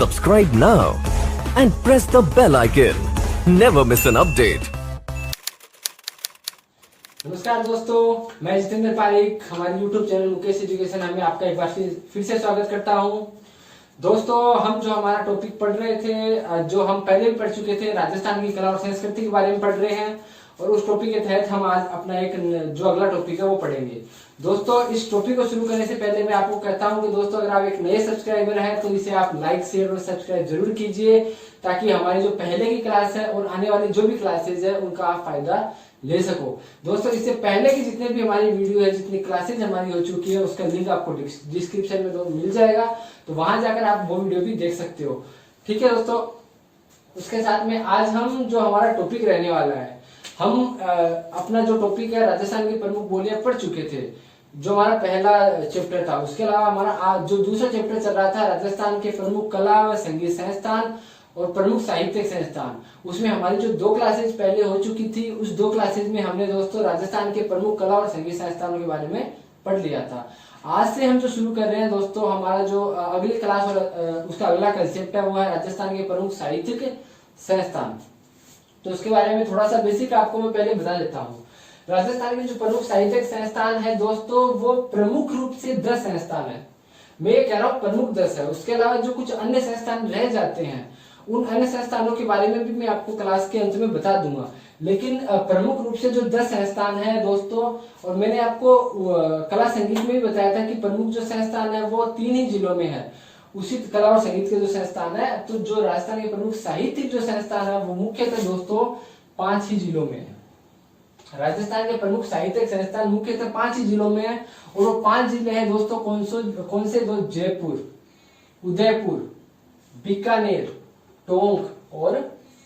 Subscribe now and press the bell icon. Never miss an update. नमस्कार दोस्तों, मैं जितेंद्र पारिक हमारे YouTube चैनल मुकेश एजुकेशन में आपका एक बार फिर से स्वागत करता हूं। दोस्तों, हम जो हमारा टॉपिक पढ़ रहे थे, जो हम पहले भी पढ़ चुके थे, राजस्थान की कला और संस्कृति के बारे में पढ़ रहे हैं और उस टॉपिक के तहत हम आज अपना एक जो अगला टॉपिक है वो पढ़ेंगे। दोस्तों, इस टॉपिक को शुरू करने से पहले मैं आपको कहता हूं कि दोस्तों, अगर आप एक नए सब्सक्राइबर हैं तो इसे आप लाइक, शेयर और सब्सक्राइब जरूर कीजिए, ताकि हमारी जो पहले की क्लास है और आने वाली जो भी क्लासेज है उनका आप फायदा ले सको। दोस्तों, इससे पहले की जितने भी हमारी वीडियो है, जितनी क्लासेज हमारी हो चुकी है, उसका लिंक आपको डिस्क्रिप्शन में मिल जाएगा, तो वहां जाकर आप वो वीडियो भी देख सकते हो। ठीक है दोस्तों, उसके साथ में आज हम जो हमारा टॉपिक रहने वाला है, हम अपना जो टॉपिक है राजस्थान की प्रमुख बोलियां पढ़ चुके थे, जो हमारा पहला चैप्टर था। उसके अलावा हमारा जो दूसरा चैप्टर चल रहा था, राजस्थान के प्रमुख कला व संगीत संस्थान और प्रमुख साहित्यिक संस्थान। उसमें हमारी जो 2 क्लासेज पहले हो चुकी थी, उस 2 क्लासेज में हमने दोस्तों राजस्थान के प्रमुख कला और संगीत संस्थानों के बारे में पढ़ लिया था। आज से हम जो शुरू कर रहे हैं दोस्तों, हमारा जो अगली क्लास और उसका अगला कंसेप्ट है वो है राजस्थान के प्रमुख साहित्यिक संस्थान। तो उसके बारे में थोड़ा सा बेसिक आपको मैं पहले बता देता हूँ। राजस्थान के जो प्रमुख साहित्यिक संस्थान है दोस्तों, वो प्रमुख रूप से 10 संस्थान है। मैं ये कह रहा हूँ प्रमुख 10 है। उसके अलावा जो कुछ अन्य संस्थान रह जाते हैं, उन अन्य संस्थानों के बारे में भी मैं आपको क्लास के अंत में बता दूंगा, लेकिन प्रमुख रूप से जो 10 संस्थान है दोस्तों, और मैंने आपको कला संगीत में भी बताया था कि प्रमुख जो संस्थान है वो 3 ही जिलों में है। उसी कला और संगीत के जो संस्थान है, तो जो राजस्थान के प्रमुख साहित्यिक जो संस्थान है वो मुख्यतः दोस्तों 5 ही जिलों में है। राजस्थान के प्रमुख साहित्यिक संस्थान मुख्यतः 5 ही जिलों में है, और वो 5 जिले हैं दोस्तों कौन से दो? जयपुर, उदयपुर, बीकानेर, टोंक और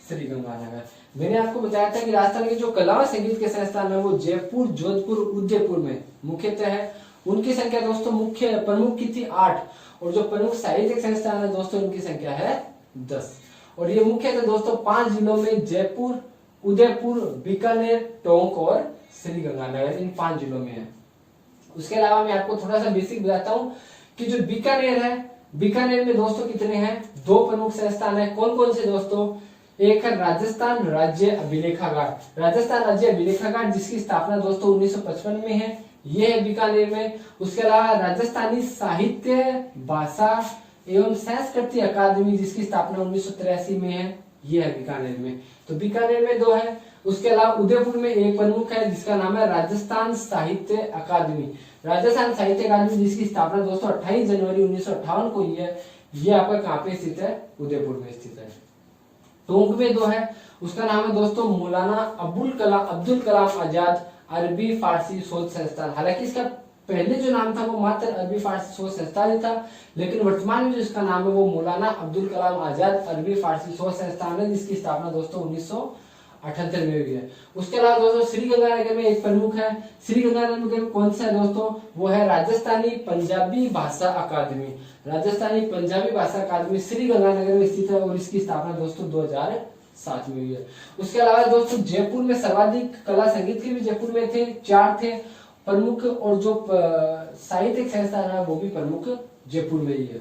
श्रीगंगानगर। मैंने आपको बताया था कि राजस्थान के जो कला और संगीत के संस्थान है वो जयपुर, जोधपुर, उदयपुर में मुख्यतः है। उनकी संख्या दोस्तों मुख्य प्रमुख की थी 8, और जो प्रमुख साहित्यिक संस्थान है दोस्तों उनकी संख्या है 10। और ये मुख्यतः दोस्तों 5 जिलों में जयपुर, उदयपुर, बीकानेर, टोंक और श्रीगंगानगर, इन 5 जिलों में है। उसके अलावा मैं आपको थोड़ा सा बेसिक बताता हूँ कि जो बीकानेर है, बीकानेर में दोस्तों कितने हैं? 2 प्रमुख संस्थान है। कौन कौन से दोस्तों? एक है राजस्थान राज्य अभिलेखागार, राजस्थान राज्य अभिलेखागार, जिसकी स्थापना दोस्तों 1955 में है, ये है बीकानेर में। उसके अलावा राजस्थानी साहित्य, भाषा एवं संस्कृति अकादमी, जिसकी स्थापना 1983 में है, ये है बीकानेर में। तो बीकानेर में 2 है। उसके अलावा उदयपुर में एक प्रमुख है जिसका नाम है राजस्थान साहित्य अकादमी, राजस्थान साहित्य अकादमी, जिसकी स्थापना दोस्तों 28 जनवरी 1958 को ही है। ये आपका कहाँ पे स्थित है? उदयपुर में स्थित है। टोंक में 2 है, उसका नाम है दोस्तों मौलाना अब्दुल कलाम आजाद अरबी फारसी शोध संस्थान। हालांकि इसका पहले जो नाम था वो मात्र अरबी फारसी शोध संस्थान ही था, लेकिन वर्तमान में जो इसका नाम है वो मौलाना अब्दुल कलाम आजाद अरबी फारसी शोध संस्थान है, जिसकी स्थापना दोस्तों 1978 में हुई है। उसके अलावा दोस्तों श्रीगंगानगर में एक प्रमुख है। श्रीगंगानगर में कौन सा है दोस्तों? वो है राजस्थानी पंजाबी भाषा अकादमी, राजस्थानी पंजाबी भाषा अकादमी श्रीगंगानगर में स्थित है, और इसकी स्थापना दोस्तों 2007 में हुई है। उसके अलावा दोस्तों जयपुर में सर्वाधिक कला संगीत के भी जयपुर में थे, 4 थे प्रमुख, और जो साहित्यिक संस्थान है वो भी प्रमुख जयपुर में ही है।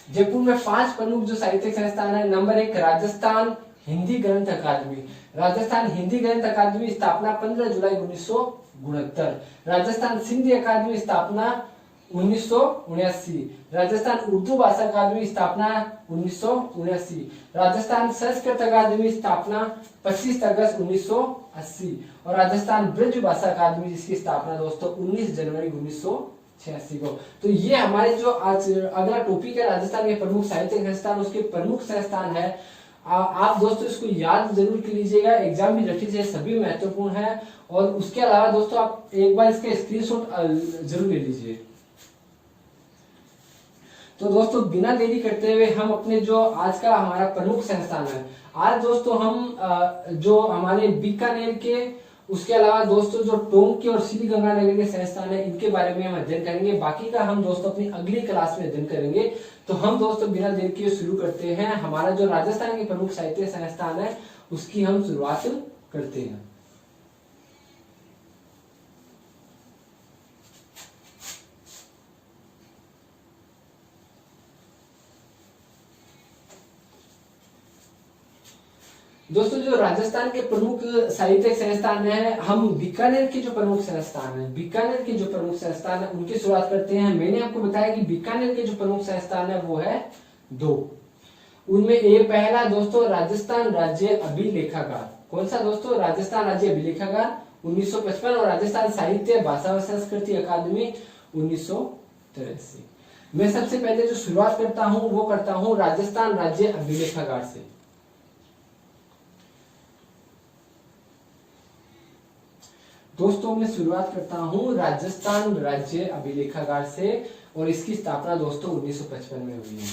जयपुर में 5 प्रमुख जो साहित्यिक संस्थान है। नंबर 1 राजस्थान हिंदी ग्रंथ अकादमी, राजस्थान हिंदी ग्रंथ अकादमी, स्थापना 15 जुलाई 1969। राजस्थान सिंधी अकादमी, स्थापना 1979। राजस्थान उर्दू भाषा अकादमी, स्थापना 1979। राजस्थान संस्कृत अकादमी, स्थापना 25 अगस्त 1980। और राजस्थान ब्रज भाषा अकादमी, जिसकी स्थापना दोस्तों 19 जनवरी 1986 को। तो ये हमारे जो आज अगला टॉपिक है राजस्थान के प्रमुख साहित्यिक संस्थान, उसके प्रमुख संस्थान है। आप दोस्तों इसको याद जरूर कर लीजिएगा, एग्जाम भी रखी से सभी महत्वपूर्ण है। और उसके अलावा दोस्तों आप एक बार इसके स्क्रीनशॉट जरूर ले लीजिए। तो दोस्तों बिना देरी करते हुए हम अपने जो आज का हमारा प्रमुख संस्थान है, आज दोस्तों हम जो हमारे बीकानेर के, उसके अलावा दोस्तों जो टोंक के और श्रीगंगानगर के संस्थान है, इनके बारे में हम अध्ययन करेंगे। बाकी का हम दोस्तों अपनी अगली क्लास में अध्ययन करेंगे। तो हम दोस्तों बिना देर किए शुरू करते हैं। हमारा जो राजस्थान के प्रमुख साहित्य संस्थान है उसकी हम शुरुआत करते हैं। दोस्तों जो राजस्थान के प्रमुख साहित्यिक संस्थान है, हम बीकानेर के जो प्रमुख संस्थान है, बीकानेर के जो प्रमुख संस्थान है उनकी शुरुआत करते हैं। मैंने आपको बताया कि बीकानेर के जो प्रमुख संस्थान है वो है 2। उनमें ये पहला दोस्तों राजस्थान राज्य अभिलेखागार। कौन सा दोस्तों? राजस्थान राज्य अभिलेखागार 1955 और राजस्थान साहित्य भाषा व संस्कृति अकादमी 1983। मैं सबसे पहले जो शुरुआत करता हूं वो करता हूं राजस्थान राज्य अभिलेखागार से। दोस्तों मैं शुरुआत करता हूं राजस्थान राज्य अभिलेखागार से और इसकी स्थापना दोस्तों 1955 में हुई है।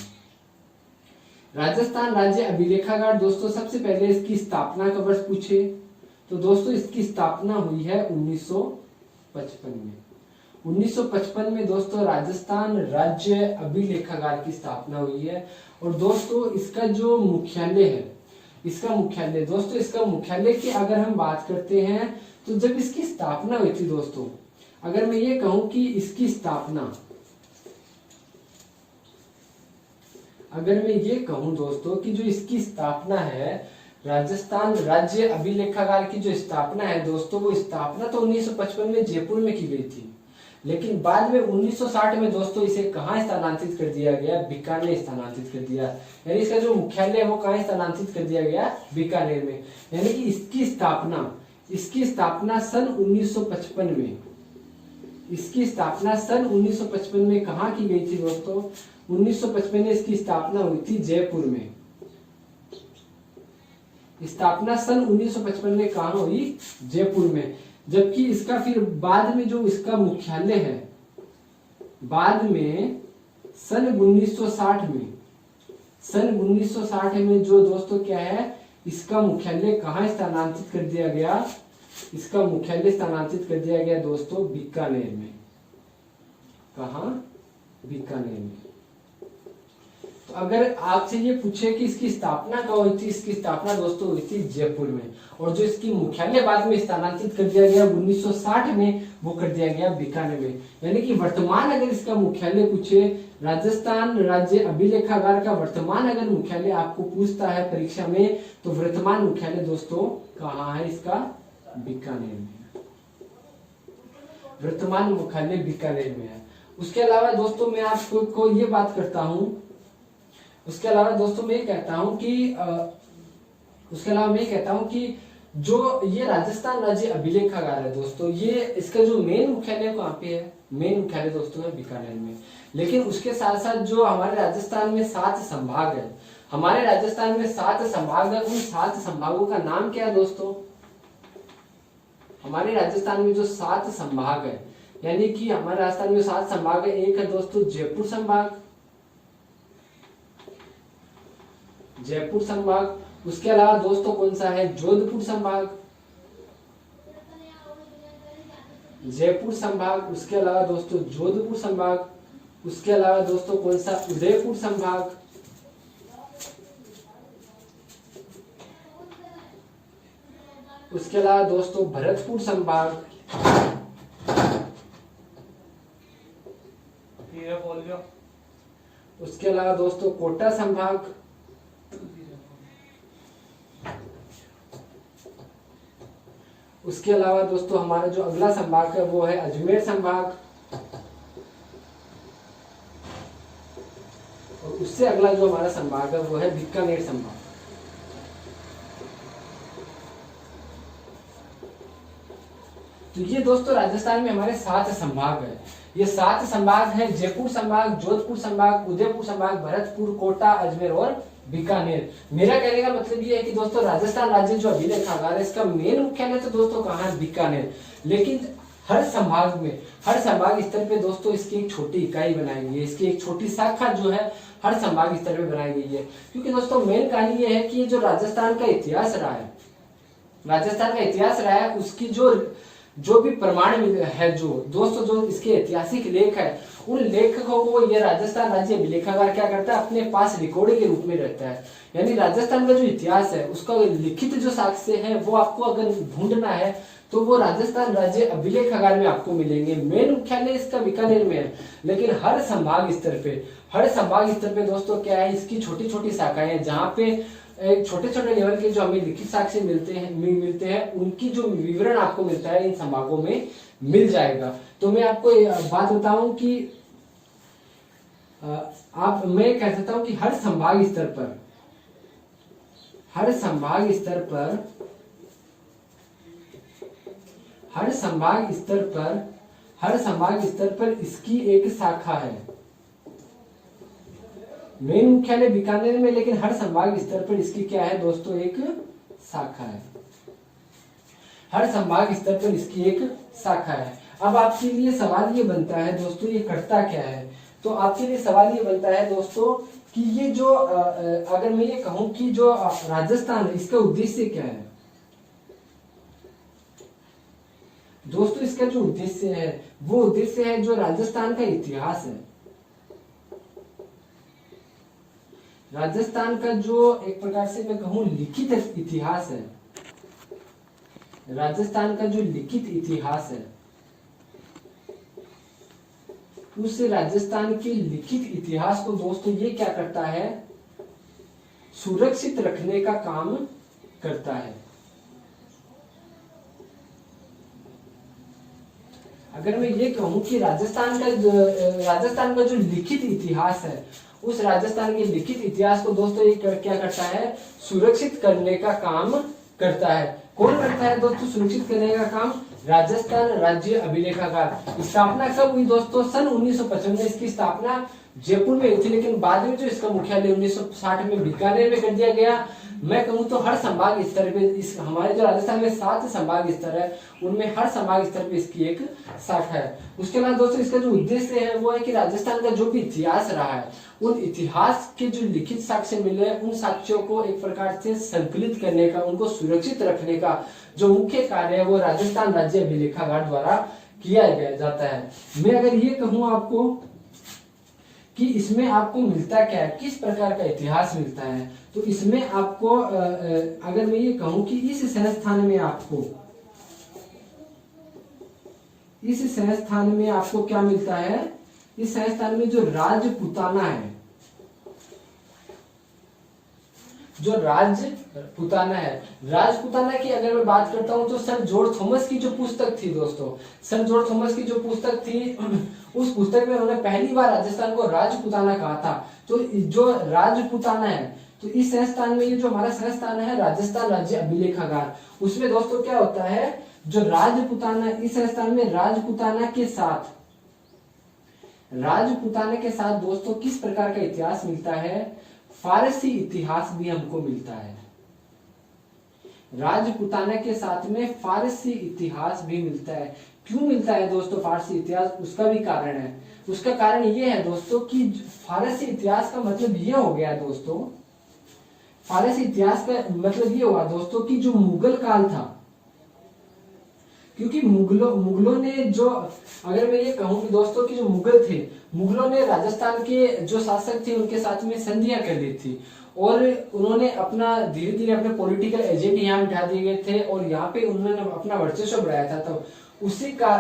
राजस्थान राज्य अभिलेखागार दोस्तों सबसे पहले इसकी स्थापना का वर्ष पूछे तो दोस्तों इसकी स्थापना हुई है 1955 में। 1955 में दोस्तों राजस्थान राज्य अभिलेखागार की स्थापना हुई है। और दोस्तों इसका जो मुख्यालय है, इसका मुख्यालय दोस्तों, इसका मुख्यालय की अगर हम बात करते हैं तो जब इसकी स्थापना हुई थी दोस्तों, अगर मैं ये कहूं कि इसकी स्थापना, अगर मैं ये कहूं दोस्तों कि जो इसकी स्थापना है, राजस्थान राज्य अभिलेखागार की जो स्थापना है दोस्तों, वो स्थापना तो 1955 में जयपुर में की गई थी, लेकिन बाद में 1960 में दोस्तों इसे कहाँ स्थानांतरित कर दिया गया? बीकानेर स्थानांतरित कर दिया। यानी इसका जो मुख्यालय है वो कहाँ स्थानांतरित कर दिया गया? बीकानेर में। यानी कि इसकी स्थापना सन 1955 में, इसकी स्थापना सन 1955 में कहाँ की गई थी दोस्तों? 1955 में इसकी स्थापना हुई थी जयपुर में। स्थापना सन 1955 में कहाँ हुई? जयपुर में। जबकि इसका फिर बाद में जो इसका मुख्यालय है, बाद में सन 1960 में जो दोस्तों क्या है, इसका मुख्यालय कहाँ स्थानांतरित कर दिया गया? इसका मुख्यालय स्थानांतरित कर दिया गया दोस्तों बीकानेर में। कहाँ? बीकानेर में। तो अगर आपसे ये पूछे कि इसकी स्थापना कब हुई थी, इसकी स्थापना दोस्तों हुई थी जयपुर में। और जो इसकी मुख्यालय बाद में स्थानांतरित कर दिया गया 1960 में, वो कर दिया गया बीकानेर में। यानी कि वर्तमान अगर इसका मुख्यालय पूछे, राजस्थान राज्य अभिलेखागार का वर्तमान अगर मुख्यालय आपको पूछता है परीक्षा में, तो वर्तमान मुख्यालय दोस्तों कहाँ है इसका? बीकानेर में। वर्तमान मुख्यालय बीकानेर में है। उसके अलावा दोस्तों मैं आपको ये बात करता हूँ, उसके अलावा दोस्तों मैं ये कहता हूँ कि जो ये राजस्थान राज्य अभिलेखागार है दोस्तों, ये इसका जो मेन मुख्यालय कहाँ पे है? मेन मुख्यालय दोस्तों है बीकानेर में। लेकिन उसके साथ साथ जो हमारे राजस्थान में 7 संभाग है, हमारे राजस्थान में 7 संभाग है, उन 7 संभागों का नाम क्या है दोस्तों? हमारे राजस्थान में जो 7 संभाग है, यानी कि हमारे राजस्थान में 7 संभाग है। एक है दोस्तों जयपुर संभाग, जयपुर संभाग। उसके अलावा दोस्तों कौन सा है? जोधपुर संभाग, जयपुर संभाग। उसके अलावा दोस्तों जोधपुर संभाग। उसके अलावा दोस्तों कौन सा? उदयपुर संभाग। उसके अलावा दोस्तों भरतपुर संभाग। उसके अलावा दोस्तों कोटा संभाग। उसके अलावा दोस्तों हमारा जो अगला संभाग है वो है अजमेर संभाग। और उससे अगला जो हमारा संभाग है वो है बीकानेर संभाग। तो ये दोस्तों राजस्थान में हमारे 7 संभाग है। ये 7 संभाग है: जयपुर संभाग, जोधपुर संभाग, उदयपुर संभाग, भरतपुर, कोटा, अजमेर और बीकानेर। मेरा कहने का मतलब ये है कि दोस्तों राजस्थान राज्य जो अभिलेखागार है, इसका मेन मुख्यालय तो दोस्तों कहाँ है? बीकानेर। लेकिन हर संभाग में, हर संभाग स्तर पे दोस्तों इसकी एक छोटी इकाई बनाई गई है, इसकी एक छोटी शाखा जो है हर संभाग स्तर पे बनाई गई है। क्योंकि दोस्तों मेन कहानी ये है कि जो राजस्थान का इतिहास रहा है, राजस्थान का इतिहास रहा है, उसकी जो भी प्रमाण है, जो दोस्तों जो इसके ऐतिहासिक लेख है, उन लेखकों को ये राजस्थान राज्य अभिलेखागार क्या करता है? अपने पास रिकॉर्ड के रूप में रहता है। यानी राजस्थान का जो इतिहास है, उसका लिखित जो साक्ष्य है वो आपको अगर ढूंढना है तो वो राजस्थान राज्य अभिलेखागार में आपको मिलेंगे। मेन मुख्यालय इसका बीकानेर में है, लेकिन हर संभाग स्तर पे दोस्तों क्या है, इसकी छोटी छोटी शाखाएं हैं, जहाँ पे छोटे छोटे लेवल के जो हमें लिखित साक्ष्य मिलते हैं उनकी जो विवरण आपको मिलता है इन संभागों में मिल जाएगा। तो मैं आपको बात बताऊं कि मैं कह सकता हूं कि हर संभाग स्तर पर इसकी एक शाखा है। मेन मुख्यालय बीकानेर में, लेकिन हर संभाग स्तर पर इसकी क्या है दोस्तों, एक शाखा है। हर संभाग स्तर पर इसकी एक शाखा है। अब आपके लिए सवाल ये बनता है दोस्तों, ये करता क्या है? तो आपके लिए सवाल ये बनता है दोस्तों कि ये जो अगर मैं ये कहूं कि जो राजस्थान है, इसका उद्देश्य क्या है दोस्तों? इसका जो उद्देश्य है वो उद्देश्य है जो राजस्थान का इतिहास है। राजस्थान का जो एक प्रकार से मैं कहूं लिखित इतिहास है, राजस्थान का जो लिखित इतिहास है, उस राजस्थान के लिखित इतिहास को दोस्तों ये क्या करता है, सुरक्षित रखने का काम करता है। अगर मैं ये कहूं कि राजस्थान का जो लिखित इतिहास है, उस राजस्थान के लिखित इतिहास को दोस्तों ये क्या करता है, सुरक्षित करने का काम करता है। कौन करता है दोस्तों सुरक्षित करने का काम? राजस्थान राज्य अभिलेखागार। स्थापना कब हुई दोस्तों? सन 1955 में इसकी स्थापना जयपुर में हुई थी, लेकिन बाद में जो इसका मुख्यालय 1960 में बीकानेर में कर दिया गया। मैं कहूं तो हर संभाग स्तर पे इस हमारे जो राजस्थान में 7 संभाग स्तर है, उनमें हर संभाग स्तर पे इसकी एक शाखा है। उसके बाद दोस्तों इसका जो उद्देश्य है वो है कि राजस्थान का जो भी इतिहास रहा है, उन इतिहास के जो लिखित साक्ष्य मिले उन साक्ष्यों को एक प्रकार से संकलित करने का, उनको सुरक्षित रखने का जो मुख्य कार्य है वो राजस्थान राज्य अभिलेखागार द्वारा किया जाता है। मैं अगर ये कहूं आपको कि इसमें आपको मिलता क्या है, किस प्रकार का इतिहास मिलता है, तो इसमें आपको अगर मैं ये कहूं कि इस संस्थान में आपको क्या मिलता है, इस संस्थान में जो राजपुताना है, राजपुताना की अगर मैं बात करता हूं तो सर जॉर्ज थॉमस की जो पुस्तक थी दोस्तों, उस पुस्तक में उन्होंने पहली बार राजस्थान को राजपुताना कहा था। तो जो राजपुताना है, तो इस संस्थान में ये जो हमारा संस्थान है राजस्थान राज्य अभिलेखागार, उसमें दोस्तों क्या होता है, जो राजपुताना, इस संस्थान में राजपुताना के साथ दोस्तों किस प्रकार का इतिहास मिलता है, फारसी इतिहास भी हमको मिलता है। राजपुताना के साथ में फारसी इतिहास भी मिलता है। क्यों मिलता है दोस्तों फारसी इतिहास? उसका भी कारण है। उसका कारण ये है दोस्तों कि फारसी इतिहास का मतलब ये हो गया दोस्तों, फारसी इतिहास का मतलब ये हुआ दोस्तों कि जो मुगल काल था, क्योंकि मुगलों ने जो, अगर मैं ये कहूं कि दोस्तों कि जो मुगल थे, मुगलों ने राजस्थान के जो शासक थे उनके साथ में संधियां कर ली थी, और उन्होंने अपना धीरे धीरे अपने पॉलिटिकल एजेंट यहाँ बिठा दिए गए थे, और यहाँ पे उन्होंने अपना वर्चस्व बढ़ाया था। तो उसी का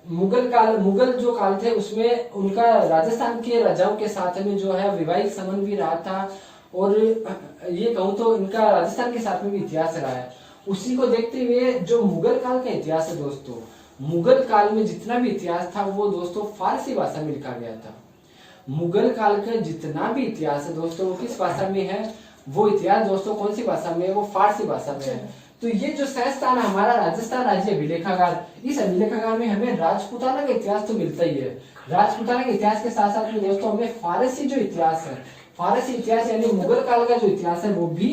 मुगल जो काल थे उसमें उनका राजस्थान के राजाओं के साथ में जो है वैवाहिक संबंध भी रहा था, और ये कहूं तो इनका राजस्थान के साथ में भी इतिहास रहा है। उसी को देखते हुए जो मुगल काल का इतिहास है दोस्तों, मुगल काल में जितना भी इतिहास था वो दोस्तों फारसी भाषा में लिखा गया था। मुगल काल का जितना भी इतिहास है दोस्तों वो किस भाषा में है, वो इतिहास दोस्तों कौन सी भाषा में है, वो फारसी भाषा में है। तो ये जो संस्थान है हमारा राजस्थान राज्य अभिलेखागार, इस अभिलेखागार में हमें राजपुताना का इतिहास तो मिलता ही है। राजपुताना के इतिहास के साथ साथ में दोस्तों हमें फारसी जो इतिहास है, फारसी इतिहास यानी मुगल काल का जो इतिहास है वो भी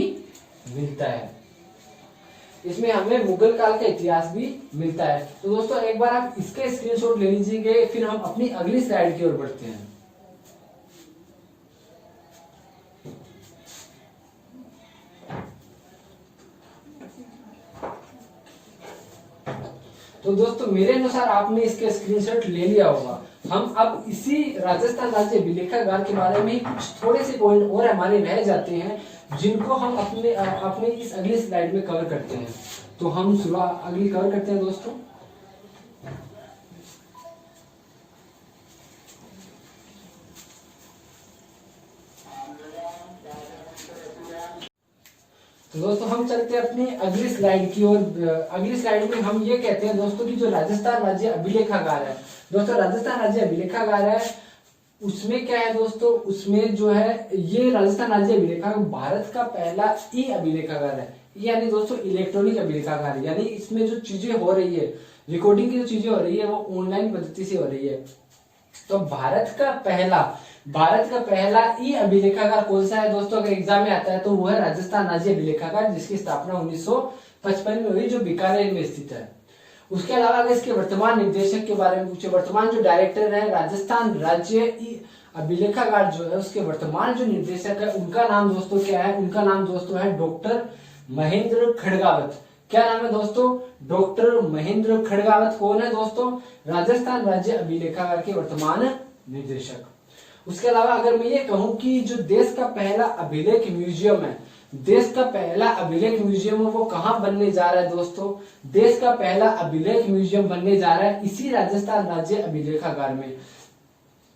मिलता है। इसमें हमें मुगल काल का इतिहास भी मिलता है। तो दोस्तों एक बार आप इसके स्क्रीनशॉट ले लीजिए, फिर हम अपनी अगली स्लाइड की ओर बढ़ते हैं। तो दोस्तों मेरे अनुसार आपने इसके स्क्रीनशॉट ले लिया होगा। हम अब इसी राजस्थान राज्य अभिलेखागार के बारे में कुछ थोड़े से पॉइंट और हमारे रह जाते हैं, जिनको हम अपने इस अगली स्लाइड में कवर करते हैं। तो हम शुरुआत अगली कवर करते हैं दोस्तों। तो दोस्तों हम चलते हैं अपनी अगली स्लाइड की ओर। अगली स्लाइड में हम ये कहते हैं दोस्तों कि जो राजस्थान राज्य अभिलेखागार है दोस्तों, राजस्थान राज्य अभिलेखागार है, उसमें क्या है दोस्तों, उसमें जो है ये राजस्थान राज्य अभिलेखागार भारत का पहला ई अभिलेखागार है। यानी दोस्तों इलेक्ट्रॉनिक अभिलेखागार, यानी इसमें जो चीजें हो रही है, रिकॉर्डिंग की जो चीजें हो रही है वो ऑनलाइन पद्धति से हो रही है। तो भारत का पहला ई अभिलेखागार कौन सा है दोस्तों, अगर एग्जाम में आता है तो वो है राजस्थान राज्य अभिलेखागार, जिसकी स्थापना 1955 में हुई, जो बीकानेर में स्थित है। उसके अलावा अगर इसके वर्तमान निर्देशक के बारे में पूछे, वर्तमान जो डायरेक्टर है राजस्थान राज्य ई अभिलेखागार जो है, उसके वर्तमान जो निर्देशक है उनका नाम दोस्तों क्या है, उनका नाम दोस्तों है डॉक्टर महेंद्र खड़गावत। क्या नाम है दोस्तों, डॉक्टर महेंद्र खड़गावत। कौन है दोस्तों, राजस्थान राज्य अभिलेखागार के वर्तमान निर्देशक। उसके अलावा अगर मैं ये कहूं कि जो देश का पहला अभिलेख म्यूजियम है, देश का पहला अभिलेख म्यूजियम है, वो कहां बनने जा रहा है दोस्तों, देश का पहला अभिलेख म्यूजियम बनने जा रहा है इसी राजस्थान राज्य अभिलेखागार में।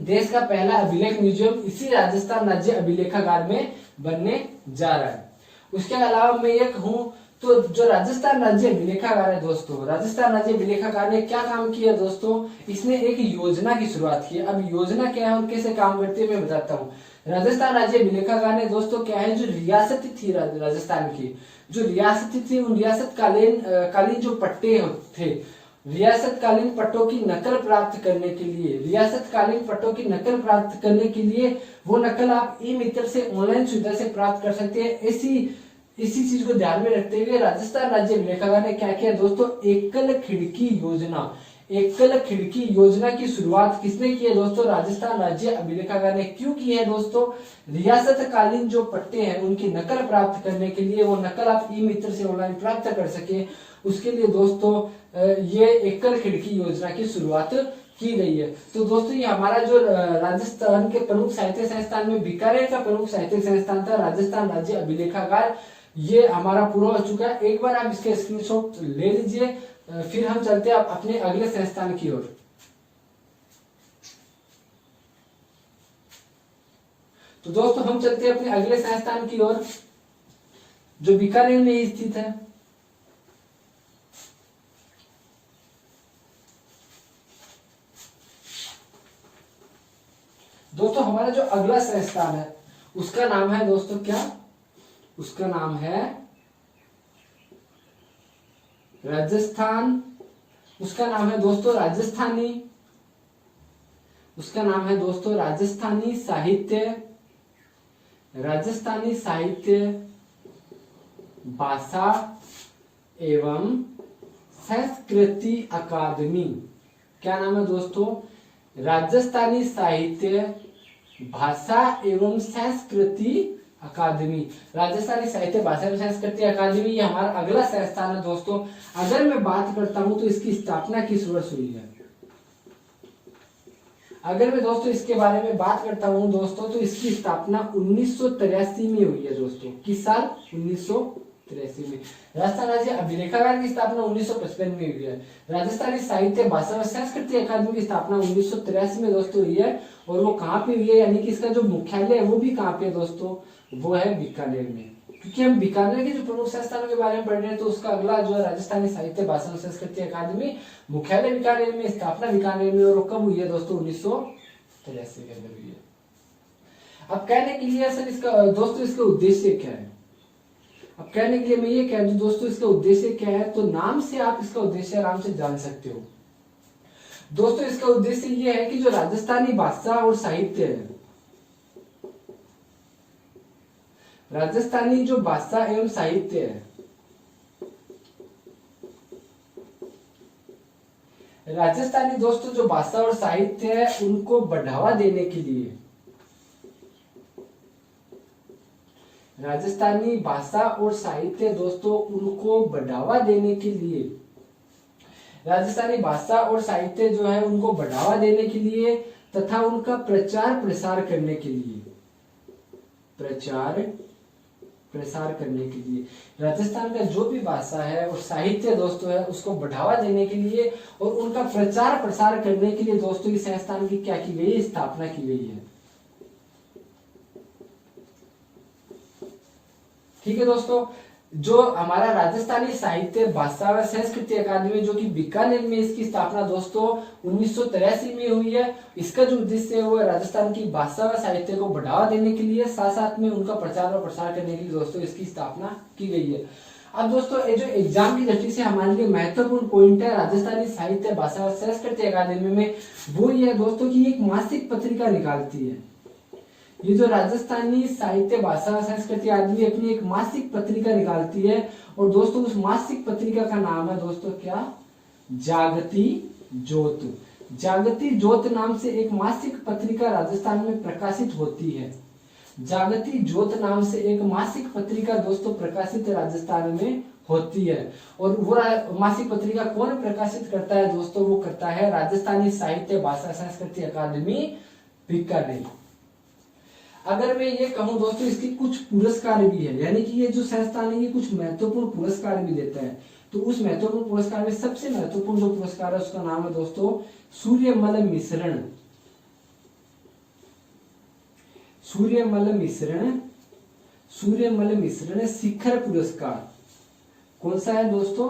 देश का पहला अभिलेख म्यूजियम इसी राजस्थान राज्य अभिलेखागार में बनने जा रहा है। उसके अलावा मैं ये कहूं तो जो राजस्थान राज्य अभिलेखागार है दोस्तों, राजस्थान राज्य अभिलेखागार ने क्या काम किया दोस्तों, इसने एक योजना की शुरुआत की। अब योजना क्या है और कैसे काम करती है मैं बताता हूँ। राजस्थान राज्य अभिलेखागार ने दोस्तों क्या है, जो रियासत थी राजस्थान की, जो रियासत थी, उन रियासत कालीन जो पट्टे थे, रियासत कालीन पट्टों की नकल प्राप्त करने के लिए, रियासत कालीन पट्टों की नकल प्राप्त करने के लिए, वो नकल आप ई मित्र से ऑनलाइन सुविधा से प्राप्त कर सकते हैं। इसी चीज को ध्यान में रखते हुए राजस्थान राज्य अभिलेखागार ने क्या किया दोस्तों, एकल खिड़की योजना की शुरुआत किसने की है दोस्तों, राजस्थान राज्य अभिलेखागार ने। क्यों की है दोस्तों, रियासत कालीन जो पट्टे हैं उनकी नकल प्राप्त करने के लिए, वो नकल आप ई मित्र से ऑनलाइन प्राप्त कर सके, उसके लिए दोस्तों ये एकल खिड़की योजना की शुरुआत की गई है। तो दोस्तों ये हमारा जो राजस्थान के प्रमुख साहित्य संस्थान में बीकानेर का प्रमुख साहित्य संस्थान था राजस्थान राज्य अभिलेखागार, ये हमारा पूरा हो चुका है। एक बार आप इसके स्क्रीनशॉट ले लीजिए, फिर हम चलते हैं अपने अगले संस्थान की ओर। तो दोस्तों हम चलते हैं अपने अगले संस्थान की ओर, जो बीकानेर में स्थित है। दोस्तों हमारा जो अगला संस्थान है उसका नाम है दोस्तों क्या, उसका नाम है राजस्थान, उसका नाम है दोस्तों राजस्थानी, उसका नाम है दोस्तों राजस्थानी साहित्य भाषा एवं संस्कृति अकादमी। क्या नाम है दोस्तों, राजस्थानी साहित्य भाषा एवं संस्कृति अकादमी, राजस्थानी साहित्य भाषा एवं संस्कृति अकादमी, ये हमारा अगला संस्थान है दोस्तों। अगर मैं बात करता हूं तो इसकी स्थापना किस वर्ष हुई है, अगर मैं दोस्तों इसके बारे में बात करता हूं दोस्तों, तो इसकी स्थापना 1983 में हुई है दोस्तों। किस साल, 1983 में। राजस्थान राज्य अभिलेखागार की स्थापना 1955 में हुई है। राजस्थानी साहित्य भाषा और संस्कृति अकादमी की स्थापना 1983 में दोस्तों हुई है। और वो कहाँ पे हुई है, यानी कि इसका जो मुख्यालय है वो भी कहाँ पे है दोस्तों, वो है बीकानेर में। क्योंकि हम बीकानेर के जो प्रमुख संस्थानों के बारे में पढ़ रहे हैं, तो उसका अगला जो है राजस्थानी साहित्य भाषा और संस्कृति अकादमी, मुख्यालय बीकानेर में, स्थापना बीकानेर में, और कब हुई है दोस्तों, 1983 के अंदर हुई है। अब कहने के लिए सर इसका दोस्तों इसका उद्देश्य क्या है, अब कहने के लिए मैं ये कह दूं दोस्तों इसका उद्देश्य क्या है, तो नाम से आप इसका उद्देश्य आराम से जान सकते हो। दोस्तों इसका उद्देश्य ये है कि जो राजस्थानी भाषा और साहित्य है, राजस्थानी जो भाषा एवं साहित्य है, राजस्थानी दोस्तों जो भाषा और साहित्य है उनको बढ़ावा देने के लिए, राजस्थानी भाषा और साहित्य दोस्तों उनको बढ़ावा देने के लिए, राजस्थानी भाषा और साहित्य जो है उनको बढ़ावा देने के लिए तथा उनका प्रचार प्रसार करने के लिए, प्रचार प्रसार करने के लिए, राजस्थान का जो भी भाषा है और साहित्य दोस्तों है उसको बढ़ावा देने के लिए और उनका प्रचार प्रसार करने के लिए दोस्तों इस संस्थान की क्या की गई है, स्थापना की गई है। ठीक है दोस्तों, जो हमारा राजस्थानी साहित्य भाषा व संस्कृति अकादमी जो कि बीकानेर में इसकी स्थापना दोस्तों 1983 में हुई है। इसका जो उद्देश्य है वो राजस्थान की भाषा व साहित्य को बढ़ावा देने के लिए, साथ साथ में उनका प्रचार और प्रसार करने के लिए दोस्तों इसकी स्थापना की गई है। अब दोस्तों ये जो एग्जाम की दृष्टि से हमारे लिए महत्वपूर्ण पॉइंट है राजस्थानी साहित्य भाषा व संस्कृति अकादमी में, वो ये है दोस्तों की एक मासिक पत्रिका निकालती है। ये जो राजस्थानी साहित्य भाषा व संस्कृति अकादमी अपनी एक मासिक पत्रिका निकालती है और दोस्तों उस मासिक पत्रिका का नाम है दोस्तों क्या, जागती ज्योत। जागती ज्योत नाम से एक मासिक पत्रिका राजस्थान में प्रकाशित होती है। जागती ज्योत नाम से एक मासिक पत्रिका दोस्तों प्रकाशित राजस्थान में होती है। और वो मासिक पत्रिका कौन प्रकाशित करता है दोस्तों, वो करता है राजस्थानी साहित्य भाषा संस्कृति अकादमी बीकानेर। अगर मैं ये कहूं दोस्तों इसकी कुछ पुरस्कार भी है, यानी कि ये जो संस्थान है ये कुछ महत्वपूर्ण पुरस्कार भी देता है। तो उस महत्वपूर्ण पुरस्कार में सबसे महत्वपूर्ण जो पुरस्कार है उसका नाम है दोस्तों सूर्यमल मिश्रण। सूर्यमल मिश्रण, सूर्यमल मिश्रण शिखर पुरस्कार। कौन सा है दोस्तों,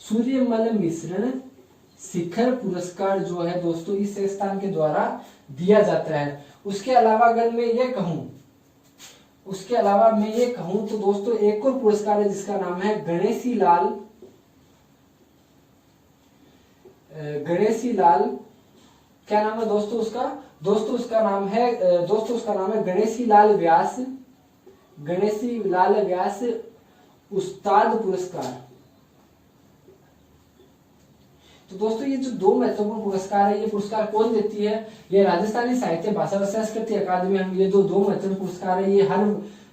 सूर्यमल मिश्रण शिखर पुरस्कार जो है दोस्तों इस संस्थान के द्वारा दिया जाता है। उसके अलावा अगर मैं ये कहूं, उसके अलावा मैं ये कहूं तो दोस्तों एक और पुरस्कार है जिसका नाम है गणेशी लाल, गणेशी लाल क्या नाम है दोस्तों उसका, दोस्तों उसका नाम है गणेशी लाल व्यास, गणेशी लाल व्यास उस्ताद पुरस्कार। तो दोस्तों ये जो दो महत्वपूर्ण पुरस्कार है, ये पुरस्कार कौन देती है, ये राजस्थानी साहित्य भाषा व संस्कृति अकादमी हम ये दो महत्वपूर्ण पुरस्कार है ये हर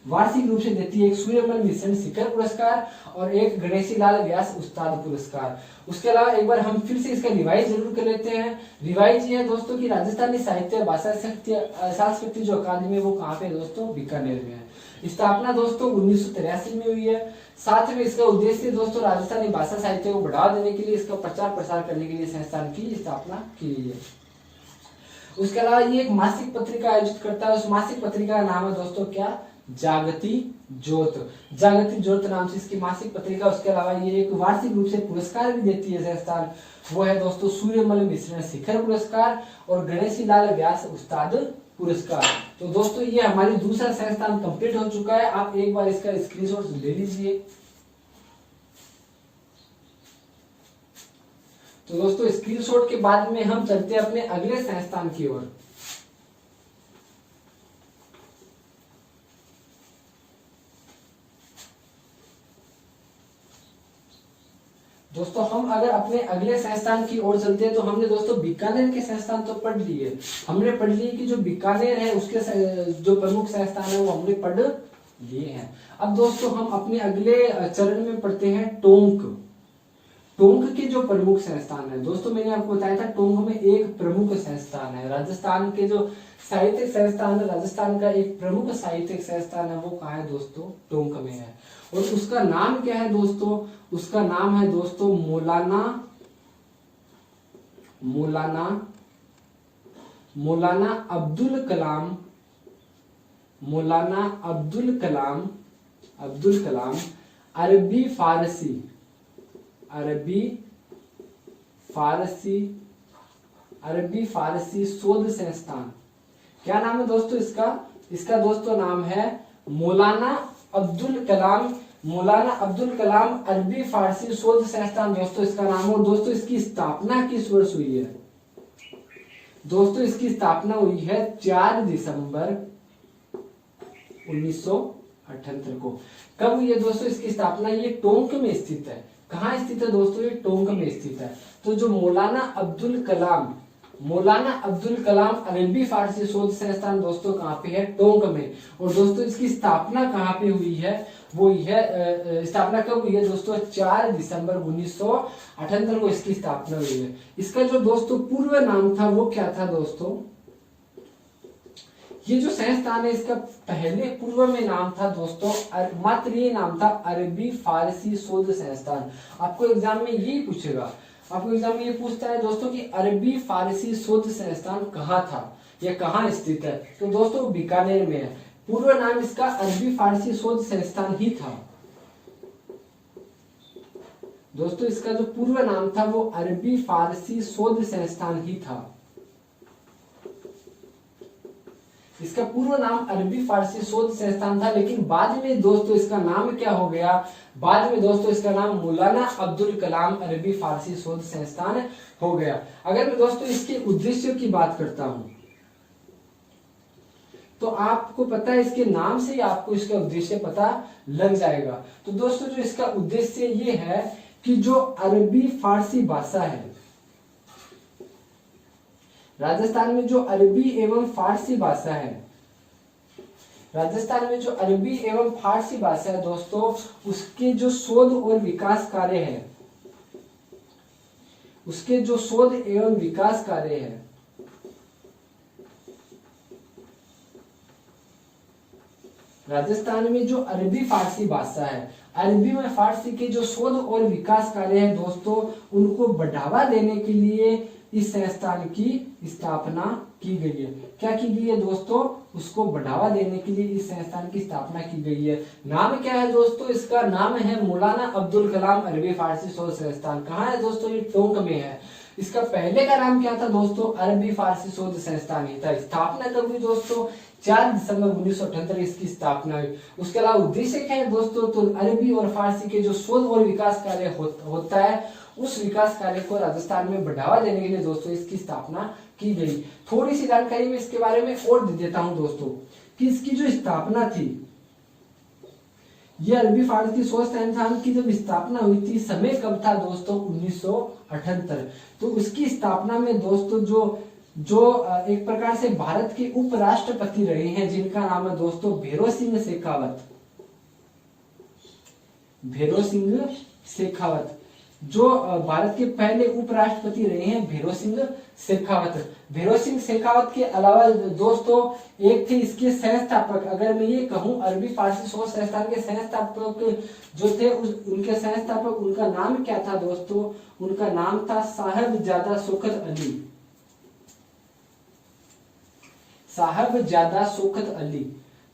वार्षिक रूप से देती है। एक सूर्यमल मिश्रण शिखर पुरस्कार और एक गणेशी लाल व्यास उस्ताद पुरस्कार। उसके अलावा एक बार हम फिर से इसका रिवाइज जरूर कर लेते हैं। रिवाइज ये है दोस्तों की राजस्थानी साहित्य भाषा संस्कृति जो अकादमी है वो कहाँ पे दोस्तों, बीकानेर में है। स्थापना दोस्तों 1983 में हुई है। साथ में इसका उद्देश्य दोस्तों राजस्थानी भाषा साहित्य को बढ़ावा देने के लिए, इसका प्रचार प्रसार करने के लिए संस्थान की स्थापना की गई है। उसके अलावा ये एक मासिक पत्रिका आयोजित करता है। उस मासिक पत्रिका का नाम है दोस्तों क्या, जागती ज्योत। जागती ज्योत नाम से इसकी मासिक पत्रिका। उसके अलावा ये एक वार्षिक रूप से पुरस्कार भी देती है संस्थान, वो है दोस्तों सूर्यमल मिश्रण शिखर पुरस्कार और गणेशी लाल व्यास उस्ताद पुरस्कार। तो दोस्तों ये हमारी दूसरा संस्थान कंप्लीट हो चुका है। आप एक बार इसका स्क्रीनशॉट ले लीजिए। तो दोस्तों स्क्रीनशॉट के बाद में हम चलते हैं अपने अगले संस्थान की ओर। दोस्तों हम अगर अपने अगले संस्थान की ओर चलते हैं तो हमने दोस्तों बीकानेर के संस्थान तो पढ़ लिए। हमने पढ़ लिए कि जो बीकानेर है उसके जो प्रमुख संस्थान है वो हमने पढ़ लिए हैं। अब दोस्तों हम अपने अगले चरण में पढ़ते हैं टोंक। टोंक के जो प्रमुख संस्थान है दोस्तों, मैंने आपको बताया था टोंक में एक प्रमुख संस्थान है। राजस्थान के जो साहित्यिक संस्थान है, राजस्थान का एक प्रमुख साहित्यिक संस्थान है वो कहाँ है दोस्तों, टोंक में है। और उसका नाम क्या है दोस्तों, उसका नाम है दोस्तों मौलाना अब्दुल कलाम अरबी फारसी शोध संस्थान। क्या नाम है दोस्तों इसका दोस्तों नाम है मौलाना अब्दुल कलाम अरबी फारसी शोध संस्थान दोस्तों इसका नाम है। और दोस्तों इसकी स्थापना किस वर्ष हुई है दोस्तों, इसकी स्थापना हुई है 4 दिसंबर 1978 को। कब हुई है दोस्तों इसकी स्थापना, ये टोंक में स्थित है। कहाँ स्थित है दोस्तों, ये टोंक में स्थित है। तो जो मौलाना अब्दुल कलाम अरबी फारसी शोध संस्थान दोस्तों कहाँ पे है, टोंक में। और दोस्तों इसकी स्थापना कहाँ पे हुई है, वो है स्थापना कब हुई है दोस्तों, 4 दिसंबर 1978 को इसकी स्थापना हुई है। इसका जो दोस्तों पूर्व नाम था वो क्या था दोस्तों, ये जो संस्थान है इसका पहले पूर्व में नाम था दोस्तों, मात्र ये नाम था अरबी फारसी शोध संस्थान। आपको एग्जाम में यही पूछेगा, आपको एग्जाम में ये पूछता है दोस्तों कि अरबी फारसी शोध संस्थान कहाँ था या कहाँ स्थित है, तो दोस्तों बीकानेर में है। पूर्व नाम इसका अरबी फारसी शोध संस्थान ही था दोस्तों, इसका जो पूर्व नाम था वो अरबी फारसी शोध संस्थान ही था। इसका पूर्व नाम अरबी फारसी शोध संस्थान था, लेकिन बाद में दोस्तों इसका नाम क्या हो गया, बाद में दोस्तों इसका नाम मौलाना अब्दुल कलाम अरबी फारसी शोध संस्थान हो गया। अगर मैं दोस्तों इसके उद्देश्य की बात करता हूं तो आपको पता है, इसके नाम से ही आपको इसका उद्देश्य पता लग जाएगा। तो दोस्तों जो इसका उद्देश्य ये है कि जो अरबी फारसी भाषा है, राजस्थान में जो अरबी एवं फारसी भाषा है, राजस्थान में जो अरबी एवं फारसी भाषा है दोस्तों, उसके जो शोध और विकास कार्य है, उसके जो शोध एवं विकास कार्य है, राजस्थान में जो अरबी फारसी भाषा है, अरबी में फारसी के जो शोध और विकास कार्य है दोस्तों, उनको बढ़ावा देने के लिए इस संस्थान की स्थापना की गई है। क्या की गई है दोस्तों, उसको बढ़ावा देने के लिए इस संस्थान की स्थापना की गई है। नाम क्या है दोस्तों, इसका नाम है मौलाना अब्दुल कलाम अरबी फारसी शोध संस्थान। कहाँ है दोस्तों, ये टोंक में है। इसका पहले का नाम क्या था दोस्तों, अरबी फारसी शोध संस्थान ही था। स्थापना कब हुई दोस्तों, 4 दिसंबर 1978 इसकी स्थापना हुई। उसके अलावा उद्देश्य क्या है दोस्तों, तो अरबी और फारसी के जो शोध और विकास कार्य होता है, उस विकास कार्य को राजस्थान में बढ़ावा देने के लिए दोस्तों इसकी स्थापना की गई। थोड़ी सी जानकारी मैं इसके बारे में और दे देता हूं दोस्तों, कि इसकी जो स्थापना थी, ये अरबी फारसी शोध संस्थान की जब स्थापना हुई थी, समय कब था दोस्तों, 1978। तो उसकी स्थापना में दोस्तों जो एक प्रकार से भारत के उपराष्ट्रपति रहे हैं, जिनका नाम है दोस्तों भैरों सिंह शेखावत। भैरों सिंह शेखावत जो भारत के पहले उपराष्ट्रपति रहे हैं, भैरों सिंह शेखावत। भैरों सिंह शेखावत के अलावा दोस्तों एक थे इसके संस्थापक, अगर मैं ये कहूं अरबी फारसी शोध संस्थान के संस्थापक जो थे, उनके संस्थापक, उनका नाम क्या था दोस्तों, उनका नाम था साहबजादा शौकत अली। साहबजादा शौकत अली।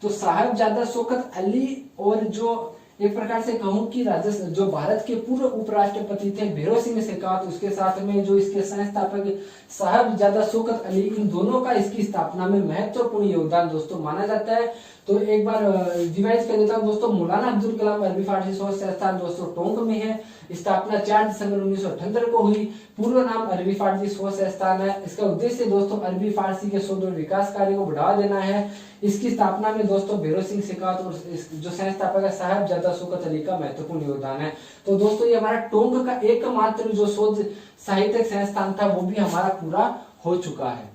तो साहबजादा शौकत अली और जो एक प्रकार से कहूं कि राजस्थान जो भारत के पूर्व उपराष्ट्रपति थे भैरों सिंह शेखावत, उसके साथ में जो इसके संस्थापक साहबजादा शौकत अली, इन दोनों का इसकी स्थापना में महत्वपूर्ण योगदान दोस्तों माना जाता है। तो एक बार रिवाइज कर देता हूं दोस्तों, मौलाना अब्दुल कलाम अरबी फारसी शोध संस्थान दोस्तों टोंक में है। स्थापना 4 दिसंबर 1978 को हुई। पूर्व नाम अरबी फारसी शोध संस्थान है। इसका उद्देश्य दोस्तों अरबी फारसी के शोध और विकास कार्य को बढ़ावा देना है। इसकी स्थापना में दोस्तों भैरों सिंह शेखावत और जो संस्थापक है साहबजादा शौकत अली का महत्वपूर्ण योगदान है। तो दोस्तों ये हमारा टोंक का एकमात्र जो शोध साहित्यिक संस्थान था वो भी हमारा पूरा हो चुका है।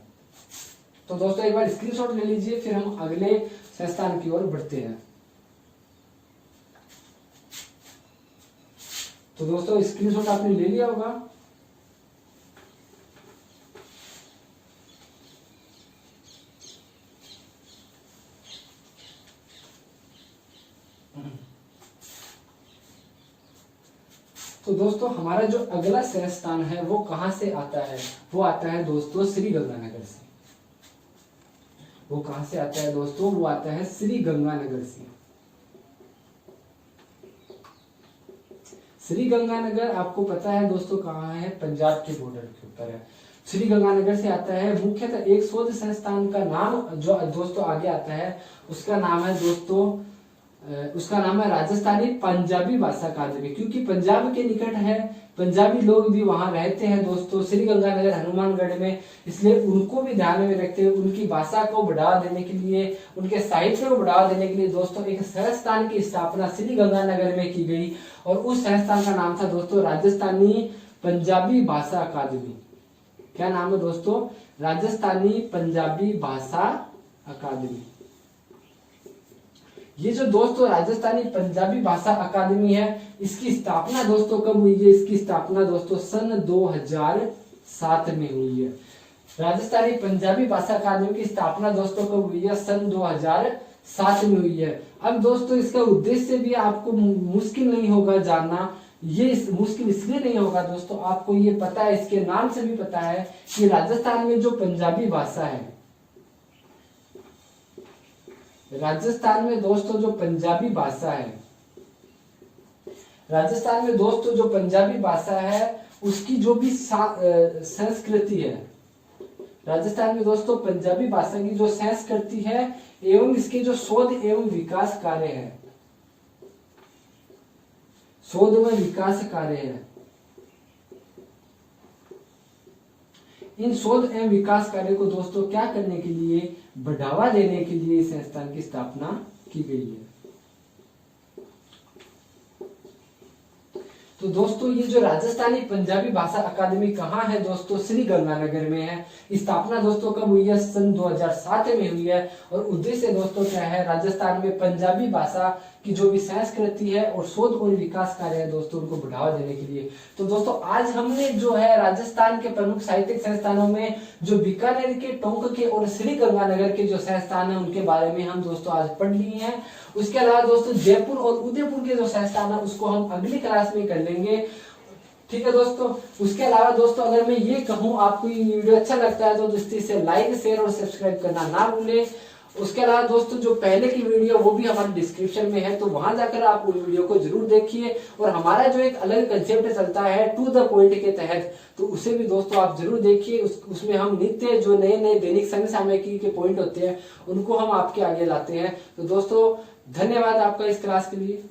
तो दोस्तों एक बार स्क्रीनशॉट ले लीजिए, फिर हम अगले संस्थान की ओर बढ़ते हैं। तो दोस्तों स्क्रीनशॉट आपने ले लिया होगा। तो दोस्तों हमारा जो अगला संस्थान है वो कहां से आता है, वो आता है दोस्तों श्री गंगानगर से। वो कहां से आता है दोस्तों, वो आता है श्री गंगानगर से। श्री गंगानगर आपको पता है दोस्तों कहाँ है, पंजाब के बॉर्डर के ऊपर है। श्री गंगानगर से आता है। मुख्यतः एक शोध संस्थान का नाम जो दोस्तों आगे आता है, उसका नाम है दोस्तों, उसका नाम है राजस्थानी पंजाबी भाषा अकादमी, क्योंकि पंजाब के निकट है, पंजाबी लोग भी वहां रहते हैं दोस्तों श्री गंगानगर हनुमानगढ़ में, इसलिए उनको भी ध्यान में रखते हुए उनकी भाषा को बढ़ावा देने के लिए, उनके साहित्य को बढ़ावा देने के लिए दोस्तों एक संस्थान की स्थापना श्री गंगानगर में की गई, और उस संस्थान का नाम था दोस्तों राजस्थानी पंजाबी भाषा अकादमी। क्या नाम है दोस्तों, राजस्थानी पंजाबी भाषा अकादमी। ये जो दोस्तों राजस्थानी पंजाबी भाषा अकादमी है, इसकी स्थापना दोस्तों कब हुई है, इसकी स्थापना दोस्तों सन 2007 में हुई है। राजस्थानी पंजाबी भाषा अकादमी की स्थापना दोस्तों कब हुई है? सन 2007 में हुई है। अब दोस्तों इसका उद्देश्य भी आपको मुश्किल नहीं होगा जानना। ये मुश्किल इसलिए नहीं होगा दोस्तों, आपको ये पता है, इसके नाम से भी पता है कि राजस्थान में जो पंजाबी भाषा है, राजस्थान में दोस्तों जो पंजाबी भाषा है, राजस्थान में दोस्तों जो पंजाबी भाषा है उसकी जो भी संस्कृति है, राजस्थान में दोस्तों पंजाबी भाषा की जो संस्कृति है एवं इसके जो शोध एवं विकास कार्य है, शोध एवं विकास कार्य है, इन शोध एवं विकास कार्य को दोस्तों क्या करने के लिए, बढ़ावा देने के लिए इस संस्थान की स्थापना की गई है। तो दोस्तों ये जो राजस्थानी पंजाबी भाषा अकादमी कहाँ है दोस्तों? श्री गंगानगर में है। स्थापना दोस्तों कब हुई है? सन 2007 में हुई है। और उद्देश्य दोस्तों क्या है? राजस्थान में पंजाबी भाषा की जो भी संस्कृति है और शोध और विकास कार्य है दोस्तों उनको बढ़ावा देने के लिए। तो दोस्तों आज हमने जो है राजस्थान के प्रमुख साहित्यिक संस्थानों में जो बीकानेर के, टोंक के और श्री गंगानगर के जो संस्थान है उनके बारे में हम दोस्तों आज पढ़ लिए हैं। उसके अलावा दोस्तों जयपुर और उदयपुर के जो संस्थान है उसको हम अगली क्लास में कर लेंगे, ठीक है दोस्तों। उसके अलावा दोस्तों अगर मैं ये कहूँ आपको ये वीडियो अच्छा लगता है तो दोस्तों इसे लाइक, शेयर और सब्सक्राइब करना ना भूलें। उसके अलावा दोस्तों जो पहले की वीडियो वो भी हमारे डिस्क्रिप्शन में है, तो वहां जाकर आप उन वीडियो को जरूर देखिए। और हमारा जो एक अलग कंसेप्ट चलता है टू द पॉइंट के तहत, तो उसे भी दोस्तों आप जरूर देखिए। उसमें हम नित्य जो नए नए दैनिक समसामयिकी के पॉइंट होते हैं उनको हम आपके आगे लाते हैं। तो दोस्तों धन्यवाद आपका इस क्लास के लिए।